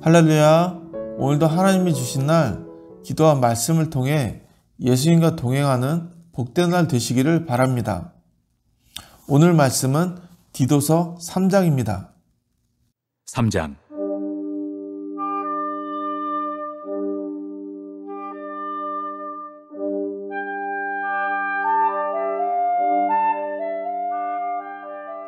할렐루야. 오늘도 하나님이 주신 날 기도와 말씀을 통해 예수님과 동행하는 복된 날 되시기를 바랍니다. 오늘 말씀은 디도서 3장입니다. 3장.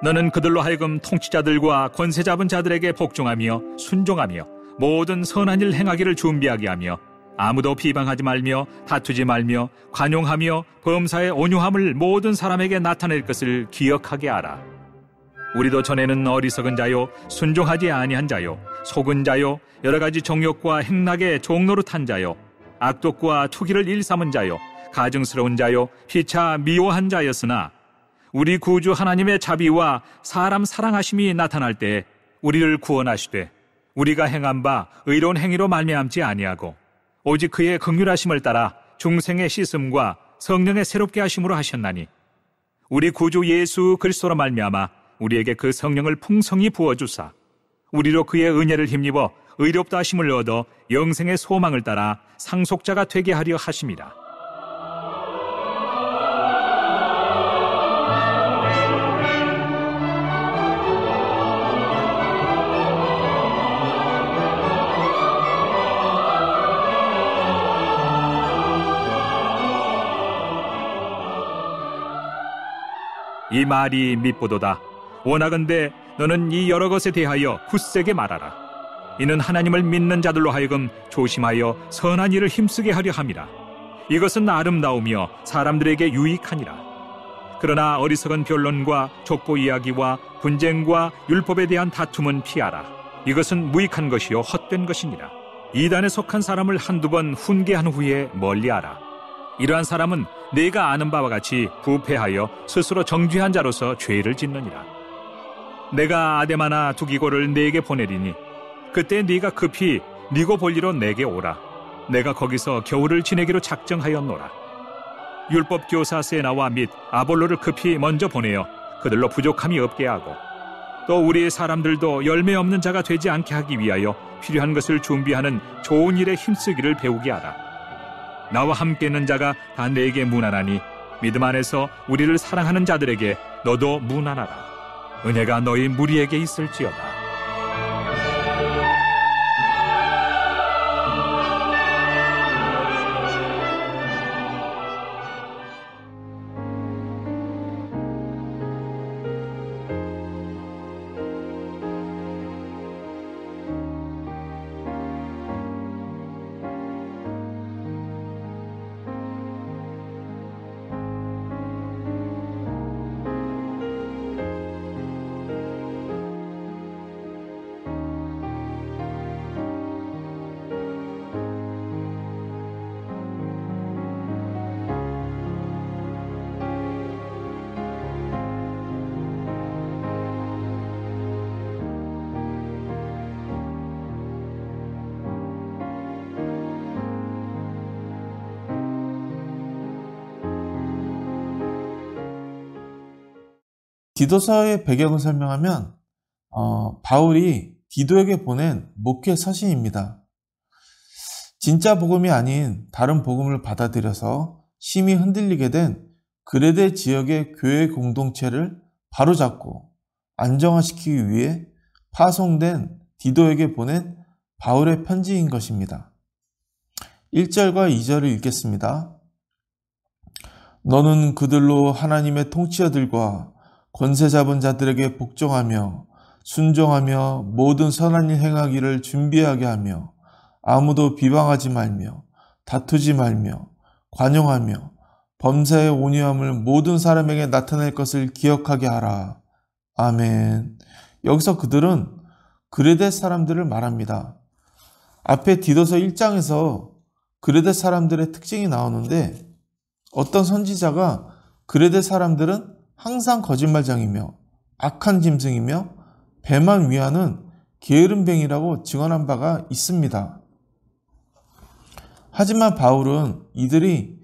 너는 그들로 하여금 통치자들과 권세 잡은 자들에게 복종하며 순종하며 모든 선한 일 행하기를 준비하게 하며 아무도 비방하지 말며 다투지 말며 관용하며 범사의 온유함을 모든 사람에게 나타낼 것을 기억하게 하라. 우리도 전에는 어리석은 자요 순종하지 아니한 자요 속은 자요 여러 가지 정욕과 행락의 종노릇한 자요 악독과 투기를 일삼은 자요 가증스러운 자요 피차 미워한 자였으나 우리 구주 하나님의 자비와 사람 사랑하심이 나타날 때 우리를 구원하시되 우리가 행한 바 의로운 행위로 말미암지 아니하고 오직 그의 긍휼하심을 따라 중생의 씻음과 성령의 새롭게 하심으로 하셨나니 우리 구주 예수 그리스도로 말미암아 우리에게 그 성령을 풍성히 부어주사 우리로 그의 은혜를 힘입어 의롭다 하심을 얻어 영생의 소망을 따라 상속자가 되게 하려 하심이라. 이 말이 밉보도다. 원하건대 너는 이 여러 것에 대하여 굳세게 말하라. 이는 하나님을 믿는 자들로 하여금 조심하여 선한 일을 힘쓰게 하려 함이라. 이것은 아름다우며 사람들에게 유익하니라. 그러나 어리석은 변론과 족보 이야기와 분쟁과 율법에 대한 다툼은 피하라. 이것은 무익한 것이요 헛된 것이니라. 이단에 속한 사람을 한두 번 훈계한 후에 멀리하라. 이러한 사람은 내가 아는 바와 같이 부패하여 스스로 정죄한 자로서 죄를 짓느니라. 내가 아데마나 두기고를 네게 보내리니 그때 네가 급히 니고볼리로 내게 오라. 내가 거기서 겨울을 지내기로 작정하였노라. 율법 교사 세나와 및 아볼로를 급히 먼저 보내어 그들로 부족함이 없게 하고 또 우리의 사람들도 열매 없는 자가 되지 않게 하기 위하여 필요한 것을 준비하는 좋은 일에 힘쓰기를 배우게 하라. 나와 함께 있는 자가 다 내게 문안하니 믿음 안에서 우리를 사랑하는 자들에게 너도 문안하라. 은혜가 너희 무리에게 있을지어다. 디도서의 배경을 설명하면 바울이 디도에게 보낸 목회 서신입니다. 진짜 복음이 아닌 다른 복음을 받아들여서 심히 흔들리게 된 그레데 지역의 교회 공동체를 바로잡고 안정화시키기 위해 파송된 디도에게 보낸 바울의 편지인 것입니다. 1절과 2절을 읽겠습니다. 너는 그들로 하나님의 통치자들과 권세 잡은 자들에게 복종하며 순종하며 모든 선한 일 행하기를 준비하게 하며 아무도 비방하지 말며 다투지 말며 관용하며 범사의 온유함을 모든 사람에게 나타낼 것을 기억하게 하라. 아멘. 여기서 그들은 그레데 사람들을 말합니다. 앞에 디도서 1장에서 그레데 사람들의 특징이 나오는데 어떤 선지자가 그레데 사람들은 항상 거짓말장이며 악한 짐승이며 배만 위하는 게으름뱅이라고 증언한 바가 있습니다. 하지만 바울은 이들이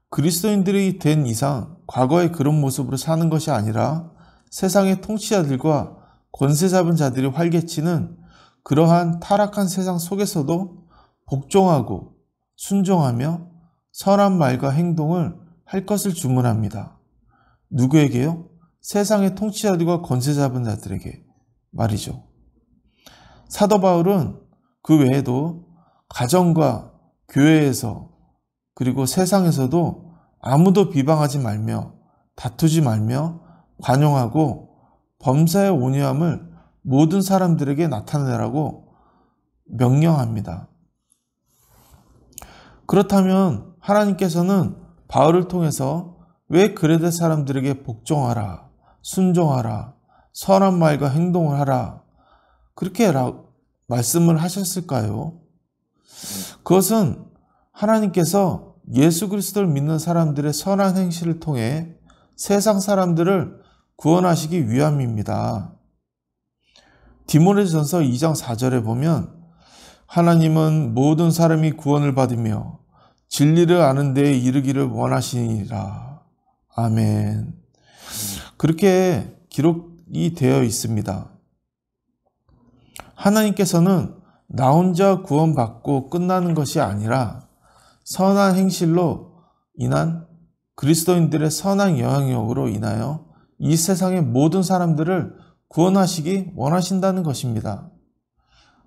그리스도인들이 된 이상 과거의 그런 모습으로 사는 것이 아니라 세상의 통치자들과 권세 잡은 자들이 활개치는 그러한 타락한 세상 속에서도 복종하고 순종하며 선한 말과 행동을 할 것을 주문합니다. 누구에게요? 세상의 통치자들과 권세 잡은 자들에게 말이죠. 사도 바울은 그 외에도 가정과 교회에서 그리고 세상에서도 아무도 비방하지 말며 다투지 말며 관용하고 범사의 온유함을 모든 사람들에게 나타내라고 명령합니다. 그렇다면 하나님께서는 바울을 통해서 왜 그레데 사람들에게 복종하라, 순종하라, 선한 말과 행동을 하라 그렇게 말씀을 하셨을까요? 그것은 하나님께서 예수 그리스도를 믿는 사람들의 선한 행실을 통해 세상 사람들을 구원하시기 위함입니다. 디모데전서 2장 4절에 보면 하나님은 모든 사람이 구원을 받으며 진리를 아는 데에 이르기를 원하시니라. 아멘. 그렇게 기록이 되어 있습니다. 하나님께서는 나 혼자 구원받고 끝나는 것이 아니라 선한 행실로 인한 그리스도인들의 선한 영향력으로 인하여 이 세상의 모든 사람들을 구원하시기 원하신다는 것입니다.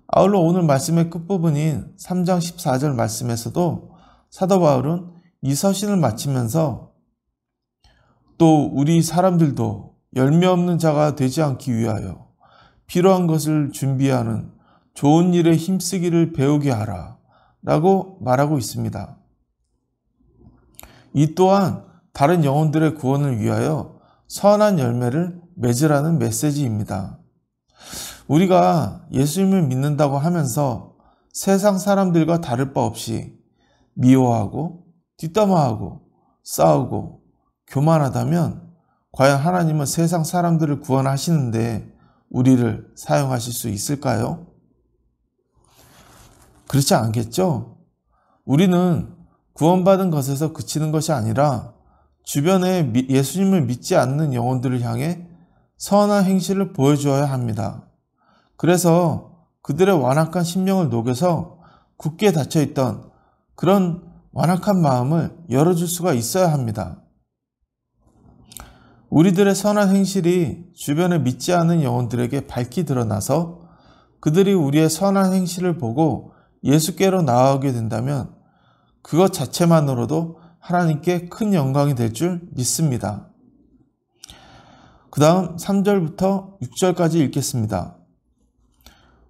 아울러 오늘 말씀의 끝부분인 3장 14절 말씀에서도 사도 바울은 이 서신을 마치면서 또 우리 사람들도 열매 없는 자가 되지 않기 위하여 필요한 것을 준비하는 좋은 일에 힘쓰기를 배우게 하라 라고 말하고 있습니다. 이 또한 다른 영혼들의 구원을 위하여 선한 열매를 맺으라는 메시지입니다. 우리가 예수님을 믿는다고 하면서 세상 사람들과 다를 바 없이 미워하고 뒷담화하고 싸우고 교만하다면 과연 하나님은 세상 사람들을 구원하시는데 우리를 사용하실 수 있을까요? 그렇지 않겠죠? 우리는 구원받은 것에서 그치는 것이 아니라 주변에 예수님을 믿지 않는 영혼들을 향해 선한 행실을 보여주어야 합니다. 그래서 그들의 완악한 심령을 녹여서 굳게 닫혀있던 그런 완악한 마음을 열어줄 수가 있어야 합니다. 우리들의 선한 행실이 주변에 믿지 않는 영혼들에게 밝히 드러나서 그들이 우리의 선한 행실을 보고 예수께로 나아오게 된다면 그것 자체만으로도 하나님께 큰 영광이 될 줄 믿습니다. 그 다음 3절부터 6절까지 읽겠습니다.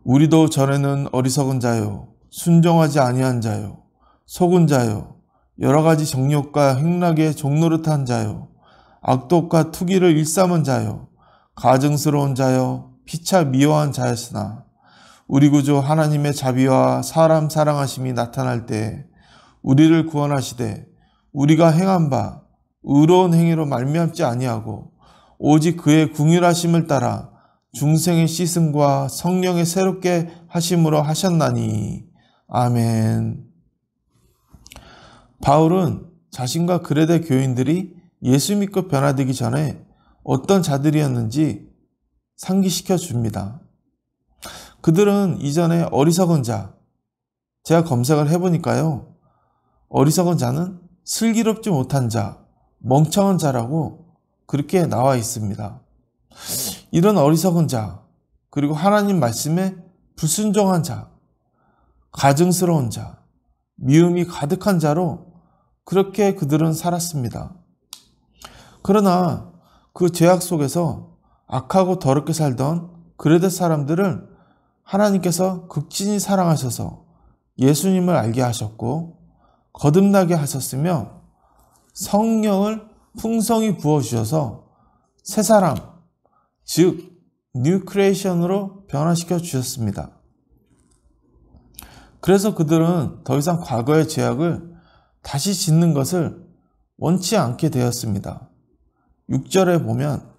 우리도 전에는 어리석은 자요, 순종하지 아니한 자요, 속은 자요, 여러 가지 정욕과 행락에 종노릇한 자요, 악독과 투기를 일삼은 자요, 가증스러운 자요, 피차 미워한 자였으나 우리 구주 하나님의 자비와 사람 사랑하심이 나타날 때 우리를 구원하시되 우리가 행한 바 의로운 행위로 말미암지 아니하고 오직 그의 궁휼하심을 따라 중생의 씻음과 성령의 새롭게 하심으로 하셨나니. 아멘. 바울은 자신과 그레데 교인들이 예수 믿고 변화되기 전에 어떤 자들이었는지 상기시켜 줍니다. 그들은 이전에 어리석은 자, 제가 검색을 해보니까요. 어리석은 자는 슬기롭지 못한 자, 멍청한 자라고 그렇게 나와 있습니다. 이런 어리석은 자, 그리고 하나님 말씀에 불순종한 자, 가증스러운 자, 미움이 가득한 자로 그렇게 그들은 살았습니다. 그러나 그 죄악 속에서 악하고 더럽게 살던 그레데 사람들을 하나님께서 극진히 사랑하셔서 예수님을 알게 하셨고 거듭나게 하셨으며 성령을 풍성히 부어주셔서 새 사람, 즉 뉴 크리에이션으로 변화시켜 주셨습니다. 그래서 그들은 더 이상 과거의 죄악을 다시 짓는 것을 원치 않게 되었습니다. 6절에 보면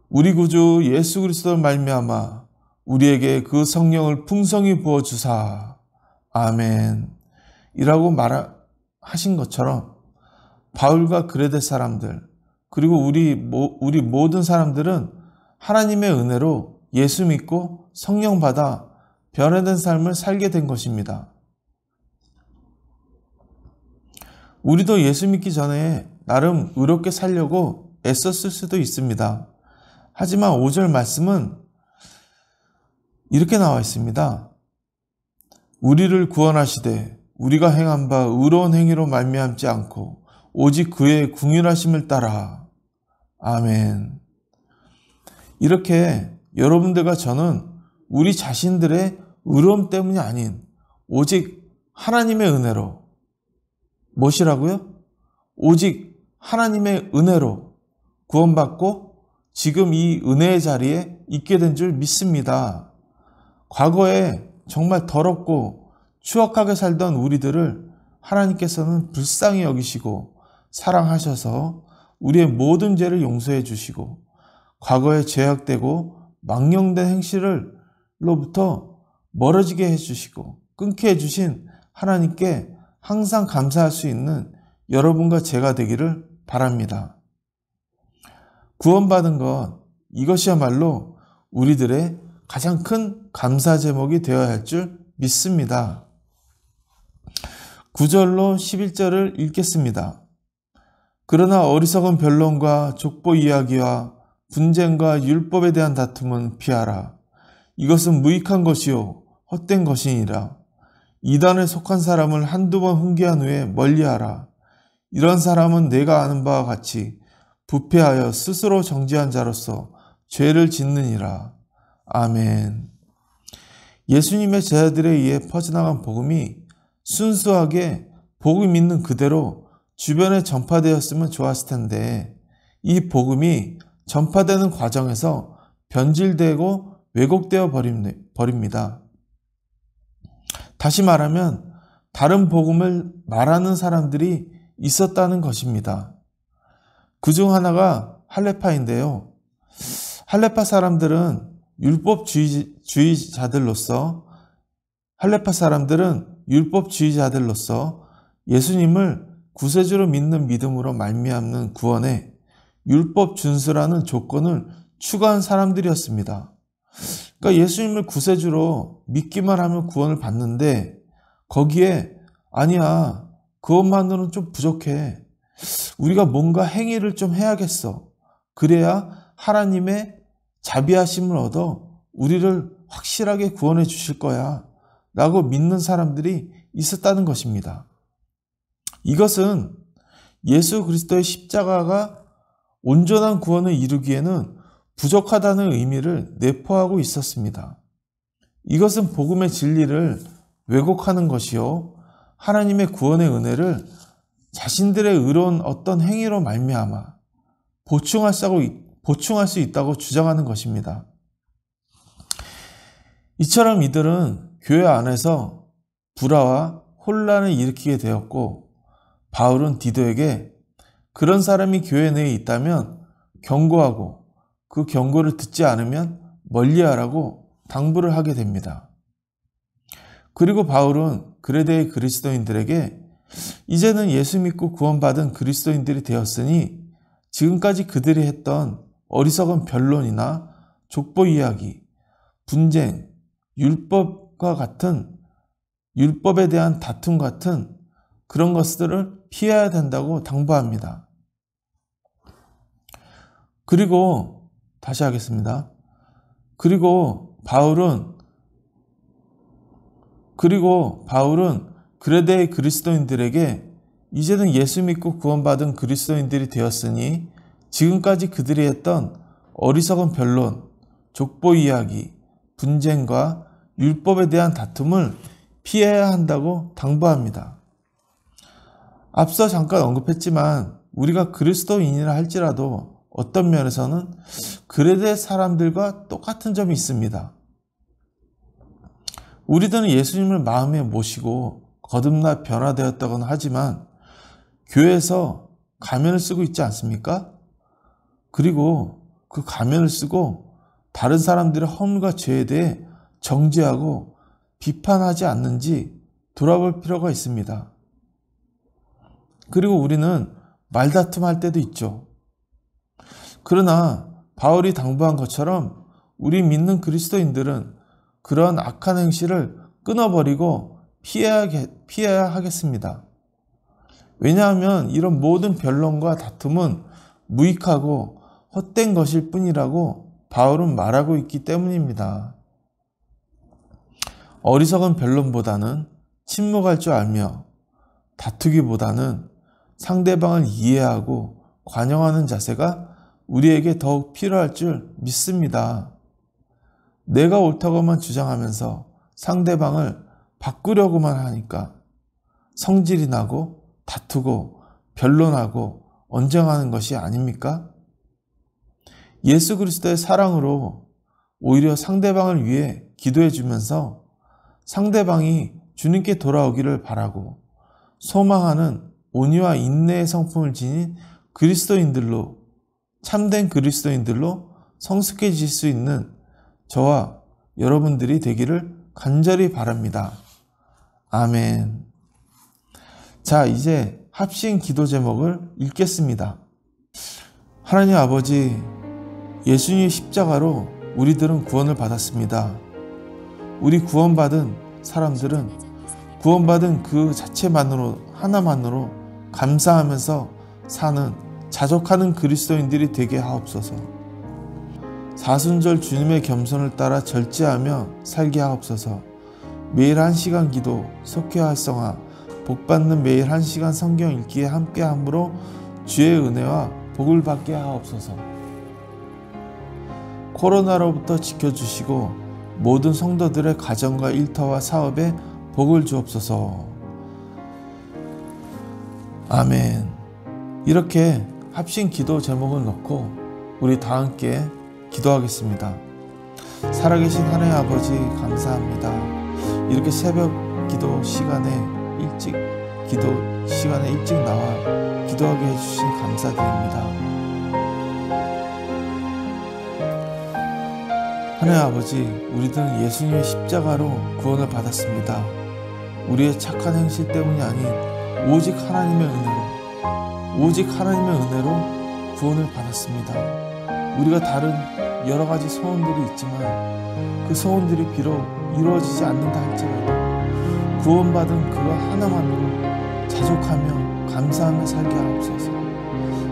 우리 구주 예수 그리스도를 말미암아 우리에게 그 성령을 풍성히 부어주사 아멘 이라고 말하신 것처럼 바울과 그레데 사람들 그리고 우리 모든 사람들은 하나님의 은혜로 예수 믿고 성령 받아 변화된 삶을 살게 된 것입니다. 우리도 예수 믿기 전에 나름 의롭게 살려고 애썼을 수도 있습니다. 하지만 5절 말씀은 이렇게 나와 있습니다. 우리를 구원하시되 우리가 행한 바 의로운 행위로 말미암지 않고 오직 그의 궁휼하심을 따라. 아멘. 이렇게 여러분들과 저는 우리 자신들의 의로움 때문이 아닌 오직 하나님의 은혜로, 무엇이라고요? 오직 하나님의 은혜로 구원받고 지금 이 은혜의 자리에 있게 된 줄 믿습니다. 과거에 정말 더럽고 추악하게 살던 우리들을 하나님께서는 불쌍히 여기시고 사랑하셔서 우리의 모든 죄를 용서해 주시고 과거에 죄악되고 망령된 행실로부터 멀어지게 해주시고 끊게 해주신 하나님께 항상 감사할 수 있는 여러분과 제가 되기를 바랍니다. 구원받은 것, 이것이야말로 우리들의 가장 큰 감사 제목이 되어야 할 줄 믿습니다. 9절로 11절을 읽겠습니다. 그러나 어리석은 변론과 족보 이야기와 분쟁과 율법에 대한 다툼은 피하라. 이것은 무익한 것이요 헛된 것이니라. 이단에 속한 사람을 한두 번 훈계한 후에 멀리하라. 이런 사람은 내가 아는 바와 같이 부패하여 스스로 정죄한 자로서 죄를 짓느니라. 아멘. 예수님의 제자들에 의해 퍼져나간 복음이 순수하게 복음 있는 그대로 주변에 전파되었으면 좋았을 텐데 이 복음이 전파되는 과정에서 변질되고 왜곡되어 버립니다. 다시 말하면 다른 복음을 말하는 사람들이 있었다는 것입니다. 그중 하나가 할레파인데요. 할레파 사람들은 율법주의자들로서 예수님을 구세주로 믿는 믿음으로 말미암는 구원에 율법 준수라는 조건을 추가한 사람들이었습니다. 그러니까 예수님을 구세주로 믿기만 하면 구원을 받는데 거기에 아니야, 그것만으로는 좀 부족해. 우리가 뭔가 행위를 좀 해야겠어. 그래야 하나님의 자비하심을 얻어 우리를 확실하게 구원해 주실 거야 라고 믿는 사람들이 있었다는 것입니다. 이것은 예수 그리스도의 십자가가 온전한 구원을 이루기에는 부족하다는 의미를 내포하고 있었습니다. 이것은 복음의 진리를 왜곡하는 것이요 하나님의 구원의 은혜를 자신들의 의로운 어떤 행위로 말미암아 보충할 수 있다고 주장하는 것입니다. 이처럼 이들은 교회 안에서 불화와 혼란을 일으키게 되었고 바울은 디도에게 그런 사람이 교회 내에 있다면 경고하고 그 경고를 듣지 않으면 멀리하라고 당부를 하게 됩니다. 그리고 바울은 그레데의 그리스도인들에게 이제는 예수 믿고 구원받은 그리스도인들이 되었으니 지금까지 그들이 했던 어리석은 변론이나 족보 이야기, 분쟁, 율법에 대한 다툼 같은 그런 것들을 피해야 된다고 당부합니다. 그리고 다시 하겠습니다. 그리고 바울은 그레데의 그리스도인들에게 이제는 예수 믿고 구원받은 그리스도인들이 되었으니 지금까지 그들이 했던 어리석은 변론, 족보 이야기, 분쟁과 율법에 대한 다툼을 피해야 한다고 당부합니다. 앞서 잠깐 언급했지만 우리가 그리스도인이라 할지라도 어떤 면에서는 그레데 사람들과 똑같은 점이 있습니다. 우리들은 예수님을 마음에 모시고 거듭나 변화되었다고는 하지만 교회에서 가면을 쓰고 있지 않습니까? 그리고 그 가면을 쓰고 다른 사람들의 허물과 죄에 대해 정죄하고 비판하지 않는지 돌아볼 필요가 있습니다. 그리고 우리는 말다툼할 때도 있죠. 그러나 바울이 당부한 것처럼 우리 믿는 그리스도인들은 그런 악한 행실을 끊어버리고 피해야 하겠습니다. 왜냐하면 이런 모든 변론과 다툼은 무익하고 헛된 것일 뿐이라고 바울은 말하고 있기 때문입니다. 어리석은 변론보다는 침묵할 줄 알며 다투기보다는 상대방을 이해하고 관용하는 자세가 우리에게 더욱 필요할 줄 믿습니다. 내가 옳다고만 주장하면서 상대방을 바꾸려고만 하니까 성질이 나고 다투고 변론하고 언쟁하는 것이 아닙니까? 예수 그리스도의 사랑으로 오히려 상대방을 위해 기도해 주면서 상대방이 주님께 돌아오기를 바라고 소망하는 온유와 인내의 성품을 지닌 그리스도인들로, 참된 그리스도인들로 성숙해질 수 있는 저와 여러분들이 되기를 간절히 바랍니다. 아멘. 자, 이제 합심 기도 제목을 읽겠습니다. 하나님 아버지, 예수님의 십자가로 우리들은 구원을 받았습니다. 우리 구원받은 사람들은 구원받은 그 자체만으로, 하나만으로 감사하면서 사는 자족하는 그리스도인들이 되게 하옵소서. 사순절 주님의 겸손을 따라 절제하며 살게 하옵소서. 매일 1시간 기도, 속회 활성화, 복받는 매일 1시간 성경 읽기에 함께함으로 주의 은혜와 복을 받게 하옵소서. 코로나로부터 지켜주시고 모든 성도들의 가정과 일터와 사업에 복을 주옵소서. 아멘. 이렇게 합심 기도 제목을 놓고 우리 다 함께 기도하겠습니다. 살아계신 하나님 아버지 감사합니다. 이렇게 새벽 기도 시간에 일찍 나와 기도하게 해주신 감사드립니다. 하나님 아버지, 우리들은 예수님의 십자가로 구원을 받았습니다. 우리의 착한 행실 때문이 아닌 오직 하나님의 은혜로 구원을 받았습니다. 우리가 다른 여러 가지 소원들이 있지만 그 소원들이 비록 이루어지지 않는다 할지라도 구원받은 그거 하나만으로 자족하며 감사하며 살게 하옵소서.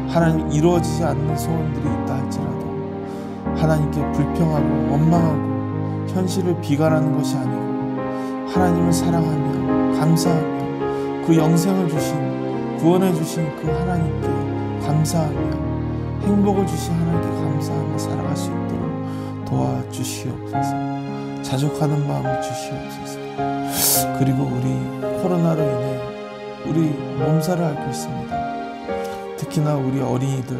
하나님, 이루어지지 않는 소원들이 있다 할지라도 하나님께 불평하고 원망하고 현실을 비관하는 것이 아니고 하나님을 사랑하며 감사하며 그 영생을 주신, 구원해 주신 그 하나님께 감사하며 행복을 주신 하나님께 감사하며 살아갈 수 있도록 도와주시옵소서. 자족하는 마음을 주시옵소서. 그리고 우리 코로나로 인해 우리 몸살을 앓고 있습니다. 특히나 우리 어린이들,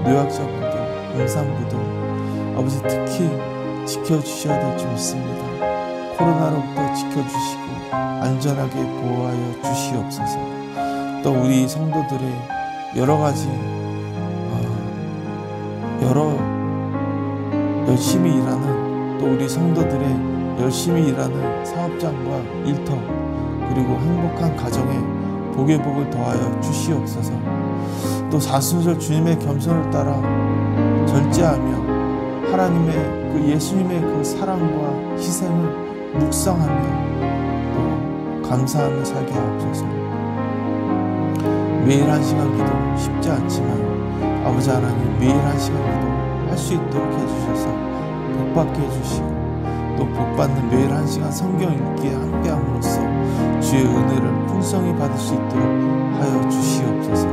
노약자분들, 임산부들, 아버지 특히 지켜주셔야 될 줄 믿습니다. 코로나로부터 지켜주시고 안전하게 보호하여 주시옵소서. 또 우리 성도들의 여러 가지 열심히 일하는, 또 우리 성도들의 열심히 일하는 사업장과 일터, 그리고 행복한 가정에 복의 복을 더하여 주시옵소서. 또 사순절 주님의 겸손을 따라 절제하며 하나님의 그 예수님의 그 사랑과 희생을 묵상하며 또 감사하며 살게 하옵소서. 매일 1시간 기도 쉽지 않지만 아버지 하나님, 매일 1시간 기도 할 수 있도록 해주셔서 복받게 해주시고 또 복받는 매일 1시간 성경 읽기에 함께함으로써 주의 은혜를 풍성히 받을 수 있도록 하여 주시옵소서.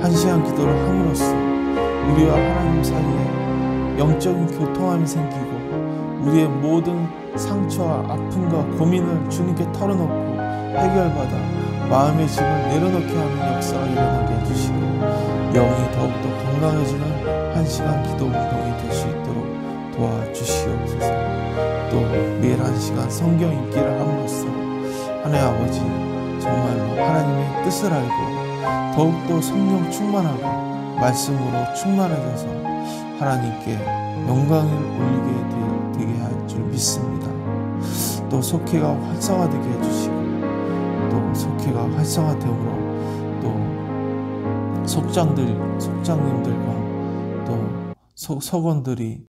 1시간 기도를 함으로써 우리와 하나님 사이에 영적인 교통함이 생기고 우리의 모든 상처와 아픔과 고민을 주님께 털어놓고 해결받아 마음의 짐을 내려놓게 하는 역사가 일어나게 해주시고 영이 더욱더 건강해지는 1시간 기도 운동이 될 수 있도록 도와주시옵소서. 또 매일 1시간 성경 읽기를 함으로써 하나님 아버지, 정말로 하나님의 뜻을 알고 더욱더 성령 충만하고 말씀으로 충만해져서 하나님께 영광을 올리게 되게 할 줄 믿습니다. 또 속회가 활성화되게 해주시고 또 속회가 활성화되므로 또 속장님들과 또 석원들이